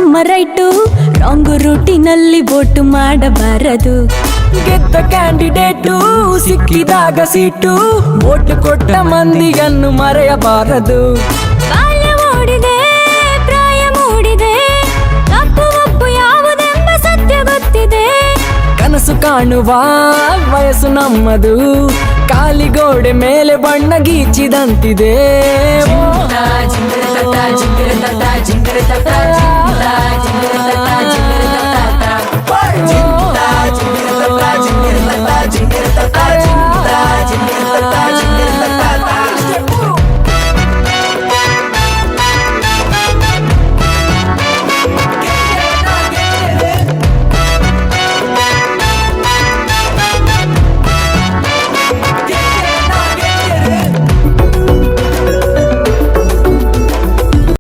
ನಮ್ಮ right, wrong ರೂಟಿನಲ್ಲಿ vote ಮಾಡಬಾರದು. ಗೆದ್ದ ಕ್ಯಾಂಡಿಡೇಟು ಸಿಕ್ಕಿದಾಗ ಸೀಟು, ವೋಟ್ ಕೊಟ್ಟ ಮಂದಿಯನ್ನು ಮರೆಯಬಾರದು. ಬಾಲ್ಯ ಮೂಡಿದೆ, ಪ್ರಾಯ ಮೂಡಿದೆ, ತಪ್ಪು ಒಪ್ಪು ಯಾವುದೆಂಬ ಸತ್ಯ ಗೊತ್ತಿದೆ. ಕನಸು ಕಾಣುವ ವಯಸ್ಸು ನಮ್ಮದು, ಕಾಲಿಗೋಡೆ ಮೇಲೆ ಬಣ್ಣ ಗೀಚಿದಂತಿದೆ.